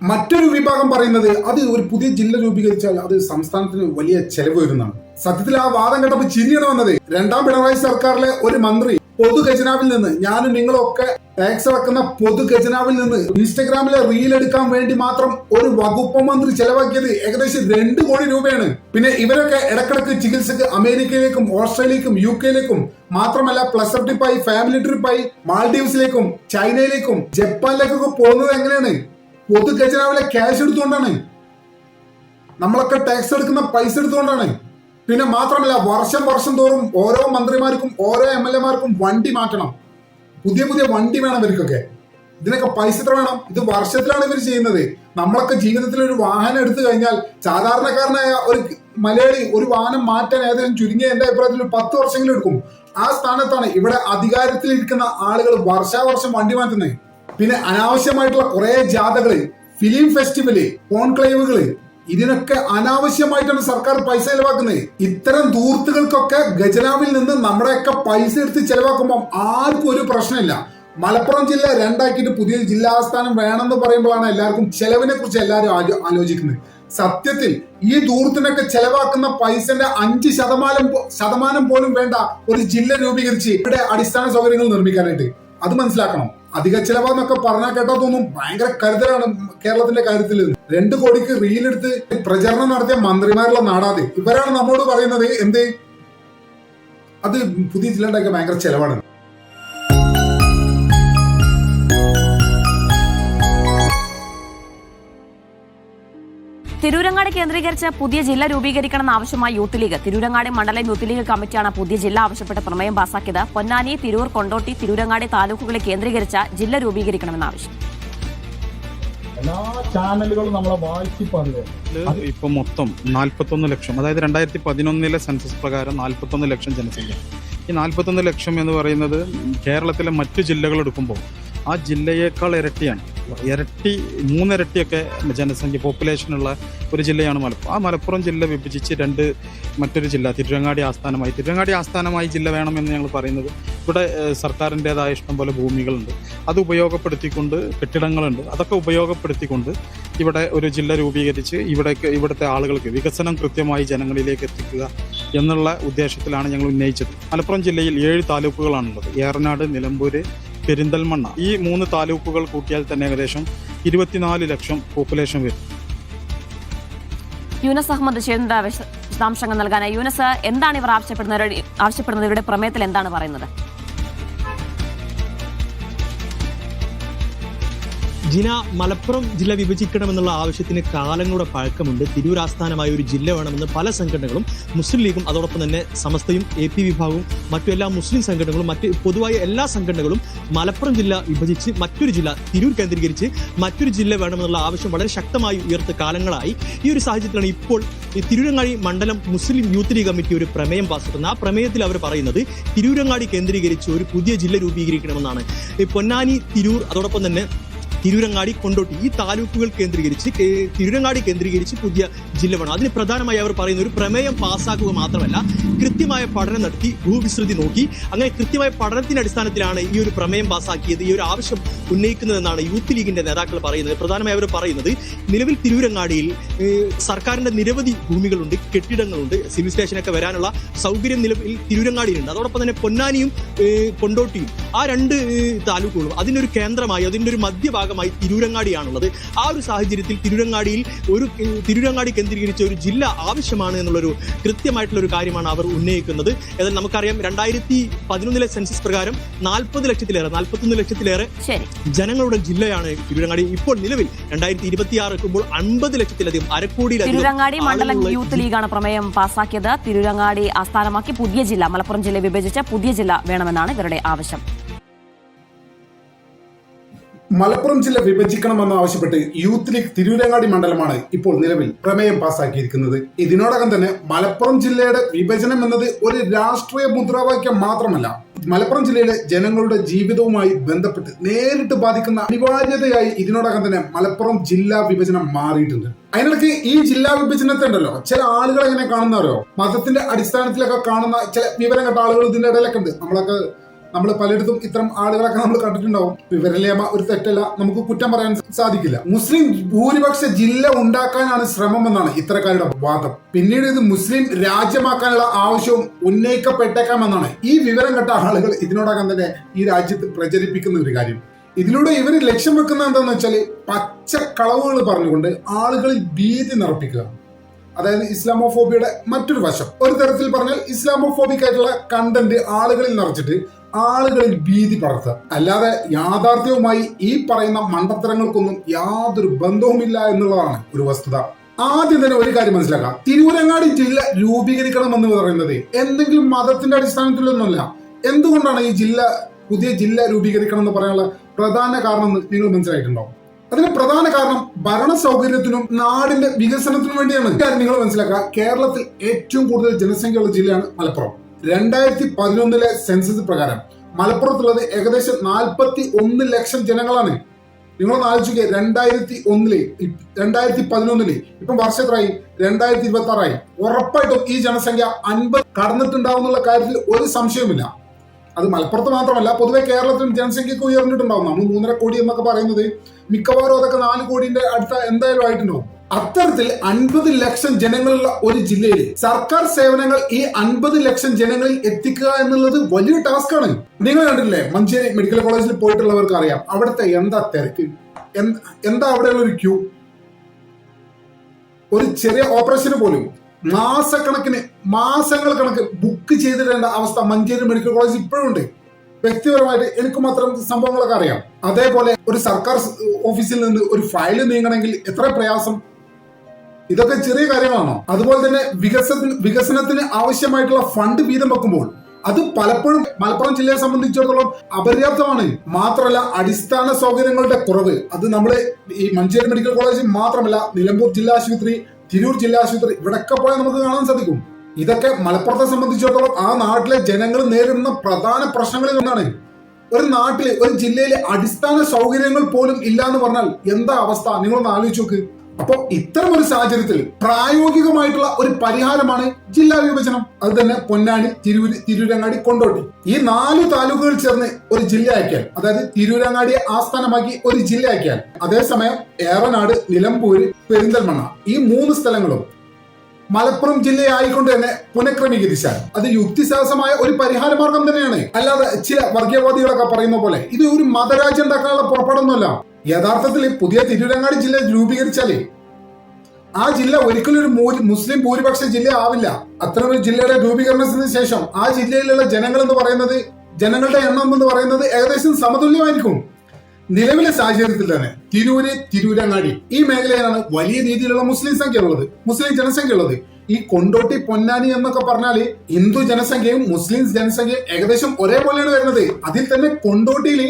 മറ്റൊരു വിഭാഗം പറയുന്നത് അത് ഒരു പുതിയ ജില്ല രൂപീകരിച്ചാൽ അത് സംസ്ഥാനത്തിന് വലിയ ചെലവ് വരുന്നതാണ്. സത്യത്തിൽ ആ വാദം കേട്ടപ്പോൾ ചിരിയാണ് വന്നത്. രണ്ടാം പിണറായി സർക്കാരിലെ ഒരു മന്ത്രി പൊതു ഖജനാവിൽ നിന്ന്, ഞാനും നിങ്ങളൊക്കെ ടാക്സ് അടക്കുന്ന പൊതു ഖജനാവിൽ നിന്ന് ഇൻസ്റ്റഗ്രാമിലെ റീൽ എടുക്കാൻ വേണ്ടി മാത്രം ഒരു വകുപ്പ് മന്ത്രി ചെലവാക്കിയത് ഏകദേശം 2 കോടി രൂപയാണ്. പിന്നെ ഇവരൊക്കെ ഇടക്കിടക്ക് ചികിത്സക്ക് അമേരിക്കയിലേക്കും ഓസ്ട്രേലിയക്കും UK മാത്രമല്ല പ്ലസർ ട്രിപ്പായി, ഫാമിലി ട്രിപ്പായി മാൽഡീവ്സിലേക്കും ചൈനയിലേക്കും ജപ്പാനിലേക്കൊക്കെ പോകുന്നത് എങ്ങനെയാണ്? പൊതു ഖജനാവിലെ ക്യാഷ് എടുത്തുകൊണ്ടാണ്. നമ്മളൊക്കെ ടാക്സ് എടുക്കുന്ന പൈസ എടുത്തുകൊണ്ടാണ്. പിന്നെ മാത്രമല്ല വർഷം തോറും ഓരോ മന്ത്രിമാർക്കും ഓരോ MLA-മാർക്കും വണ്ടി മാറ്റണം. പുതിയ വണ്ടി വേണം ഇവർക്കൊക്കെ. ഇതിനൊക്കെ പൈസ എത്ര വേണം? ഇത് വർഷത്തിലാണ് ഇവർ ചെയ്യുന്നത്. നമ്മളൊക്കെ ജീവിതത്തിൽ ഒരു വാഹനം എടുത്തു കഴിഞ്ഞാൽ സാധാരണക്കാരനായ ഒരു മലയാളി ഒരു വാഹനം മാറ്റാൻ ഏതെങ്കിലും ചുരുങ്ങിയ എന്റെ അഭിപ്രായത്തിൽ 10 വർഷമെങ്കിലും എടുക്കും. ആ സ്ഥാനത്താണ് ഇവിടെ അധികാരത്തിലിരിക്കുന്ന ആളുകൾ വർഷാവർഷം വണ്ടി മാറ്റുന്നത്. പിന്നെ അനാവശ്യമായിട്ടുള്ള കുറെ ജാഥകള്, ഫിലിം ഫെസ്റ്റിവല്, കോൺക്ലേവുകള്, ഇതിനൊക്കെ അനാവശ്യമായിട്ടാണ് സർക്കാർ പൈസ ചെലവാക്കുന്നത്. ഇത്തരം ധൂർത്തുകൾക്കൊക്കെ ഖജനാവിൽ നിന്ന് നമ്മുടെയൊക്കെ പൈസ എടുത്ത് ചെലവാക്കുമ്പോൾ ആർക്കും ഒരു പ്രശ്നമില്ല. മലപ്പുറം ജില്ല 2 പുതിയ ജില്ലാ ആസ്ഥാനം വേണമെന്ന് പറയുമ്പോഴാണ് എല്ലാവർക്കും ചെലവിനെ കുറിച്ച് എല്ലാവരും ആലോചിക്കുന്നത്. സത്യത്തിൽ ഈ ധൂർത്തിനൊക്കെ ചെലവാക്കുന്ന പൈസന്റെ 5% പോലും വേണ്ട ഒരു ജില്ല രൂപീകരിച്ച് ഇവിടെ അടിസ്ഥാന സൗകര്യങ്ങൾ നിർമ്മിക്കാനായിട്ട്. അത് മനസ്സിലാക്കണം. അധിക ചെലവെന്നൊക്കെ പറഞ്ഞാൽ കേട്ടോ തോന്നും ഭയങ്കര കരുതലാണ് കേരളത്തിന്റെ കാര്യത്തിൽ. 2 കോടിക്ക് റീലെടുത്ത് പ്രചരണം നടത്തിയ മന്ത്രിമാരുള്ള നാടാത്. ഇവരാണ് നമ്മോട് പറയുന്നത് എന്ത് അത് പുതിയ ജില്ല ഉണ്ടാക്കിയ ഭയങ്കര ചെലവാണ്. തിരൂരങ്ങാടി കേന്ദ്രീകരിച്ച് പുതിയ ജില്ല രൂപീകരിക്കണമെന്ന ആവശ്യമായി യൂത്ത് ലീഗ്. തിരൂരങ്ങാടി മണ്ഡലം യൂത്ത് ലീഗ് കമ്മിറ്റിയാണ് പുതിയ ജില്ല ആവശ്യപ്പെട്ട് പ്രമേയം പാസാക്കിയത്. പൊന്നാനി, തിരൂർ, കൊണ്ടോട്ടി, തിരൂരങ്ങാടി താലൂക്കുകളെ കേന്ദ്രീകരിച്ച ജില്ല രൂപീകരിക്കണമെന്ന ആവശ്യം. എല്ലാ ചാനലുകളും നമ്മളെ വായിച്ച് പറയുക. ഇപ്പൊ മൊത്തം 41 ലക്ഷം, അതായത് 2011 സെൻസസ് പ്രകാരം 41 ലക്ഷം ജനസംഖ്യ. ഈ 41 ലക്ഷം എന്ന് പറയുന്നത് കേരളത്തിലെ മറ്റു ജില്ലകൾ എടുക്കുമ്പോൾ ആ ജില്ലയേക്കാൾ ഇരട്ടിയാണ്. 3 ഇരട്ടിയൊക്കെ ജനസംഖ്യ പോപ്പുലേഷനുള്ള ഒരു ജില്ലയാണ് മലപ്പുറം. ആ മലപ്പുറം ജില്ല വിഭജിച്ച് മറ്റൊരു ജില്ല തിരുരങ്ങാടി ആസ്ഥാനമായി ജില്ല വേണമെന്ന് ഞങ്ങൾ പറയുന്നത്. ഇവിടെ സർക്കാരിൻ്റെതായ ഇഷ്ടംപോലെ ഭൂമികളുണ്ട്, അത് ഉപയോഗപ്പെടുത്തിക്കൊണ്ട് കെട്ടിടങ്ങളുണ്ട്, അതൊക്കെ ഉപയോഗപ്പെടുത്തിക്കൊണ്ട് ഇവിടെ ഒരു ജില്ല രൂപീകരിച്ച് ഇവിടുത്തെ ആളുകൾക്ക് വികസനം കൃത്യമായി ജനങ്ങളിലേക്ക് എത്തിക്കുക എന്നുള്ള ഉദ്ദേശത്തിലാണ് ഞങ്ങൾ ഉന്നയിച്ചത്. മലപ്പുറം ജില്ലയിൽ 7 താലൂക്കുകളാണുള്ളത്. ഏറനാട്, നിലമ്പൂര്, പെരിന്തൽമണ്ണ. ഈ 3 താലൂക്കുകൾ കൂട്ടിയാൽ തന്നെ ഏകദേശം 24 ലക്ഷം പോപ്പുലേഷൻ വരും. യൂനസ് അഹമ്മദ് വിശദാംശങ്ങൾ നൽകാനായി. യൂനസ്, എന്താണ് ഇവർ ആവശ്യപ്പെടുന്നത്? ഇവരുടെ പ്രമേയത്തിൽ എന്താണ് പറയുന്നത്? ജിന, മലപ്പുറം ജില്ല വിഭജിക്കണമെന്നുള്ള ആവശ്യത്തിന് കാലങ്ങളുടെ പഴക്കമുണ്ട്. തിരൂർ ആസ്ഥാനമായ ഒരു ജില്ല വേണമെന്ന് പല സംഘടനകളും, മുസ്ലിം ലീഗും അതോടൊപ്പം തന്നെ സമസ്തയും AP വിഭാഗവും മറ്റു എല്ലാ മുസ്ലിം സംഘടനകളും മറ്റ് പൊതുവായ എല്ലാ സംഘടനകളും മലപ്പുറം ജില്ല വിഭജിച്ച് മറ്റൊരു ജില്ല തിരൂർ കേന്ദ്രീകരിച്ച് മറ്റൊരു ജില്ല വേണമെന്നുള്ള ആവശ്യം വളരെ ശക്തമായി ഉയർത്ത കാലങ്ങളായി. ഈ ഒരു സാഹചര്യത്തിലാണ് ഇപ്പോൾ തിരൂരങ്ങാടി മണ്ഡലം മുസ്ലിം യൂത്ത് ലീഗ് കമ്മിറ്റി ഒരു പ്രമേയം പാസ്സാക്കുന്നത്. ആ പ്രമേയത്തിൽ അവർ പറയുന്നത് തിരൂരങ്ങാടി കേന്ദ്രീകരിച്ച് ഒരു പുതിയ ജില്ല രൂപീകരിക്കണമെന്നാണ്. പൊന്നാനി, തിരൂർ അതോടൊപ്പം തന്നെ തിരൂരങ്ങാടി, കൊണ്ടോട്ടി ഈ താലൂക്കുകൾ കേന്ദ്രീകരിച്ച് തിരൂരങ്ങാടി കേന്ദ്രീകരിച്ച് പുതിയ ജില്ല വേണം. അതിന് പ്രധാനമായി അവർ പറയുന്ന ഒരു പ്രമേയം പാസ്സാക്കുക മാത്രമല്ല, കൃത്യമായ പഠനം നടത്തി ഭൂവിസ്തൃതി നോക്കി അങ്ങനെ കൃത്യമായ പഠനത്തിന്റെ അടിസ്ഥാനത്തിലാണ് ഈ ഒരു പ്രമേയം പാസ്സാക്കിയത്, ഈ ഒരു ആവശ്യം ഉന്നയിക്കുന്നതെന്നാണ് യൂത്ത് ലീഗിന്റെ നേതാക്കൾ പറയുന്നത്. പ്രധാനമായി അവർ പറയുന്നത് നിലവിൽ തിരൂരങ്ങാടിയിൽ സർക്കാരിന്റെ നിരവധി ഭൂമികളുണ്ട്, കെട്ടിടങ്ങളുണ്ട്, സിവിൽ സ്റ്റേഷനൊക്കെ വരാനുള്ള സൗകര്യം നിലവിൽ തിരൂരങ്ങാടിയിലുണ്ട്. അതോടൊപ്പം തന്നെ പൊന്നാനിയും കൊണ്ടോട്ടിയും ആ 2 താലൂക്കുകളും അതിന്റെ ഒരു കേന്ദ്രമായി, അതിന്റെ ഒരു മധ്യഭാഗമായി തിരൂരങ്ങാടിയാണുള്ളത്. ആ ഒരു സാഹചര്യത്തിൽ തിരൂരങ്ങാടി കേന്ദ്രീകരിച്ച ഒരു ജില്ല ആവശ്യമാണ് എന്നുള്ളൊരു കൃത്യമായിട്ടുള്ള ഒരു കാര്യമാണ് അവർ ഉന്നയിക്കുന്നത്. എന്നാൽ നമുക്കറിയാം 2011 സെൻസസ് പ്രകാരം 41 ലക്ഷത്തിലേറെ ജനങ്ങളുടെ ജില്ലയാണ് തിരൂരങ്ങാടി. ഇപ്പോൾ നിലവിൽ 2026 എത്തുമ്പോൾ 50 ലക്ഷത്തിലധികം, അരക്കോടിയിലധികം. തിരൂരങ്ങാടി മണ്ഡലം യൂത്ത് ലീഗാണ് പ്രമേയം പാസ്സാക്കിയത്. തിരൂരങ്ങാടി ആസ്ഥാനമാക്കി പുതിയ ജില്ല, മലപ്പുറം ജില്ല വിഭജിച്ച പുതിയ ജില്ല വേണമെന്നാണ് ഇവരുടെ ആവശ്യം. മലപ്പുറം ജില്ല വിഭജിക്കണമെന്ന് ആവശ്യപ്പെട്ട് യൂത്ത് ലീഗ് തിരൂരങ്ങാടി മണ്ഡലമാണ് ഇപ്പോൾ നിലവിൽ പ്രമേയം പാസാക്കിയിരിക്കുന്നത്. ഇതിനോടകം തന്നെ മലപ്പുറം ജില്ലയുടെ വിഭജനം എന്നത് ഒരു രാഷ്ട്രീയ മുദ്രാവാക്യം മാത്രമല്ല, മലപ്പുറം ജില്ലയിലെ ജനങ്ങളുടെ ജീവിതവുമായി ബന്ധപ്പെട്ട് നേരിട്ട് ബാധിക്കുന്ന അനിവാര്യതയായി ഇതിനോടകം തന്നെ മലപ്പുറം ജില്ലാ വിഭജനം മാറിയിട്ടുണ്ട്. അതിനിടയ്ക്ക് ഈ ജില്ലാ വിഭജനത്തെ ഉണ്ടല്ലോ ചില ആളുകൾ എങ്ങനെ കാണുന്നവരോ, മതത്തിന്റെ അടിസ്ഥാനത്തിലൊക്കെ കാണുന്ന ചില വിവരം കേട്ട ആളുകൾ ഇതിന്റെ ഇടയിലൊക്കെ ഉണ്ട്. നമ്മളൊക്കെ നമ്മൾ പലയിടത്തും ഇത്തരം ആളുകളൊക്കെ നമ്മൾ കണ്ടിട്ടുണ്ടാവും. വിവരലേമ ഒരു തെറ്റല്ല, നമുക്ക് കുറ്റം പറയാൻ സാധിക്കില്ല. മുസ്ലിം ഭൂരിപക്ഷ ജില്ല ഉണ്ടാക്കാനാണ് ശ്രമം എന്നാണ് ഇത്തരക്കാരുടെ വാദം. പിന്നീട് ഇത് മുസ്ലിം രാജ്യമാക്കാനുള്ള ആവശ്യവും ഉന്നയിക്കപ്പെട്ടേക്കാമെന്നാണ് ഈ വിവരം കെട്ട ആളുകൾ ഇതിനോടകം തന്നെ ഈ രാജ്യത്ത് പ്രചരിപ്പിക്കുന്ന ഒരു കാര്യം. ഇതിലൂടെ ഇവർ ലക്ഷ്യം വെക്കുന്നത് എന്താണെന്ന് വെച്ചാൽ പച്ചക്കളവുകൾ പറഞ്ഞുകൊണ്ട് ആളുകളിൽ ഭീതി നിറപ്പിക്കുക. അതായത് ഇസ്ലാമോഫോബിയുടെ മറ്റൊരു വശം. ഒരു തരത്തിൽ പറഞ്ഞാൽ ഇസ്ലാമോഫോബിക് ആയിട്ടുള്ള കണ്ടന്റ് ആളുകളിൽ നിറച്ചിട്ട് ആളുകളിൽ ഭീതി പടർത്തുക. അല്ലാതെ യാഥാർത്ഥ്യവുമായി ഈ പറയുന്ന മണ്ടത്തരങ്ങൾക്കൊന്നും യാതൊരു ബന്ധവുമില്ല എന്നുള്ളതാണ് ഒരു വസ്തുത. ആദ്യം തന്നെ ഒരു കാര്യം മനസ്സിലാക്കാം. തിരൂരങ്ങാടി ജില്ല രൂപീകരിക്കണം എന്ന് പറയുന്നത് എന്തെങ്കിലും മതത്തിന്റെ അടിസ്ഥാനത്തിലൊന്നുമല്ല. എന്തുകൊണ്ടാണ് ഈ പുതിയ ജില്ല രൂപീകരിക്കണം എന്ന് പറയാനുള്ള പ്രധാന കാരണം നിങ്ങൾ മനസ്സിലായിട്ടുണ്ടാവും. അതിന് പ്രധാന കാരണം ഭരണ സൗകര്യത്തിനും നാടിന്റെ വികസനത്തിനും വേണ്ടിയാണ്. നിങ്ങൾ മനസ്സിലാക്കുക, കേരളത്തിൽ ഏറ്റവും കൂടുതൽ ജനസംഖ്യയുള്ള ജില്ലയാണ് മലപ്പുറം. 2011 സെൻസസ് പ്രകാരം മലപ്പുറത്തുള്ളത് ഏകദേശം 41 ലക്ഷം ജനങ്ങളാണ്. നിങ്ങളൊന്ന് ആലോചിക്കുക, 2011 ഇപ്പം വർഷം എത്രയായി? 2026 ഉറപ്പായിട്ടും ഈ ജനസംഖ്യ 50 കടന്നിട്ടുണ്ടാവും എന്നുള്ള കാര്യത്തിൽ ഒരു സംശയവുമില്ല. അത് മലപ്പുറത്ത് മാത്രമല്ല, പൊതുവെ കേരളത്തിലും ജനസംഖ്യക്ക് ഉയർന്നിട്ടുണ്ടാവും. നമ്മൾ 3.5 കോടി എന്നൊക്കെ പറയുന്നത് മിക്കവാറും അതൊക്കെ 4 കോടിന്റെ അടുത്ത എന്തായാലും ആയിട്ടുണ്ടാവും. അത്തരത്തിൽ 50 ലക്ഷം ജനങ്ങളുള്ള ഒരു ജില്ലയിൽ സർക്കാർ സേവനങ്ങൾ ഈ 50 ലക്ഷം ജനങ്ങളിൽ എത്തിക്കുക എന്നുള്ളത് വലിയ ടാസ്ക് ആണ്. നിങ്ങൾ കണ്ടിട്ടില്ലേ, മഞ്ചേരി മെഡിക്കൽ കോളേജിൽ പോയിട്ടുള്ളവർക്ക് അറിയാം അവിടുത്തെ എന്താ തിരക്ക്, എന്താ അവിടെയുള്ള ഒരു ക്യൂ. ഒരു ചെറിയ ഓപ്പറേഷന് പോലും മാസങ്ങൾ കണക്ക് ബുക്ക് ചെയ്തിടേണ്ട അവസ്ഥ മഞ്ചേരി മെഡിക്കൽ കോളേജ് ഇപ്പോഴും ഉണ്ട്. വ്യക്തിപരമായിട്ട് എനിക്ക് മാത്രം സംഭവങ്ങളൊക്കെ അറിയാം. അതേപോലെ ഒരു സർക്കാർ ഓഫീസിൽ നിന്ന് ഒരു ഫയൽ നീങ്ങണമെങ്കിൽ എത്ര പ്രയാസം. ഇതൊക്കെ ചെറിയ കാര്യമാണോ? അതുപോലെ തന്നെ വികസനത്തിന് ആവശ്യമായിട്ടുള്ള ഫണ്ട് വീതം വെക്കുമ്പോൾ അത് പലപ്പോഴും മലപ്പുറം ജില്ലയെ സംബന്ധിച്ചിടത്തോളം അപര്യാപ്തമാണ്. മാത്രമല്ല അടിസ്ഥാന സൗകര്യങ്ങളുടെ കുറവ്. അത് നമ്മള് ഈ മഞ്ചേരി മെഡിക്കൽ കോളേജ് മാത്രമല്ല, നിലമ്പൂർ ജില്ലാ ആശുപത്രി, തിരൂർ ജില്ലാ ആശുപത്രി, ഇവിടൊക്കെ പോയാൽ നമുക്ക് കാണാൻ സാധിക്കും. ഇതൊക്കെ മലപ്പുറത്തെ സംബന്ധിച്ചിടത്തോളം ആ നാട്ടിലെ ജനങ്ങൾ നേരിടുന്ന പ്രധാന പ്രശ്നങ്ങളിൽ ഒന്നാണ്. ഒരു നാട്ടില്, ഒരു ജില്ലയിലെ അടിസ്ഥാന സൗകര്യങ്ങൾ പോലും ഇല്ല എന്ന് പറഞ്ഞാൽ എന്താ അവസ്ഥ? നിങ്ങളൊന്ന് ആലോചിച്ച് നോക്ക്. അപ്പൊ ഇത്തരം ഒരു സാഹചര്യത്തിൽ പ്രായോഗികമായിട്ടുള്ള ഒരു പരിഹാരമാണ് ജില്ലാ വിഭജനം. അത് തന്നെ പൊന്നാനി, തിരൂരങ്ങാടി, കൊണ്ടോട്ടി ഈ 4 താലൂക്കുകൾ ചേർന്ന് ഒരു ജില്ലയാക്കിയാൽ, അതായത് തിരൂരങ്ങാടിയെ ആസ്ഥാനമാക്കി ഒരു ജില്ലയാക്കിയാൽ, അതേസമയം ഏറനാട്, നിലമ്പൂര്, പെരിന്തൽമണ്ണ ഈ 3 സ്ഥലങ്ങളും മലപ്പുറം ജില്ലയായിക്കൊണ്ട് തന്നെ പുനഃക്രമീകരിച്ചാൽ അത് യുക്തിസഹസമായ ഒരു പരിഹാര മാർഗം തന്നെയാണ്. അല്ലാതെ ചില വർഗീയവാദികളൊക്കെ പറയുന്ന പോലെ ഇത് ഒരു മതരാജ്യം ഉണ്ടാക്കാനുള്ള പുറപ്പാടൊന്നുമല്ല. യഥാർത്ഥത്തിൽ പുതിയ തിരൂരങ്ങാടി ജില്ല രൂപീകരിച്ചാലേ ആ ജില്ല ഒരിക്കലും ഒരു മുസ്ലിം ഭൂരിപക്ഷ ജില്ല ആവില്ല. അത്തരമൊരു ജില്ലയുടെ രൂപീകരണത്തിന് ശേഷം ആ ജില്ലയിലുള്ള ജനങ്ങളുടെ എണ്ണം എന്ന് പറയുന്നത് ഏകദേശം സമതുല്യമായിരിക്കും. നിലവിലെ സാഹചര്യത്തിൽ തന്നെ തിരൂരങ്ങാടി ഈ മേഖലയിലാണ് വലിയ രീതിയിലുള്ള മുസ്ലിം ജനസംഖ്യ ഉള്ളത്. ഈ കൊണ്ടോട്ടി, പൊന്നാനി എന്നൊക്കെ പറഞ്ഞാല് ഹിന്ദു ജനസംഖ്യയും മുസ്ലിം ജനസംഖ്യയും ഏകദേശം ഒരേപോലെയാണ് വരുന്നത്. അതിൽ തന്നെ കൊണ്ടോട്ടിയിൽ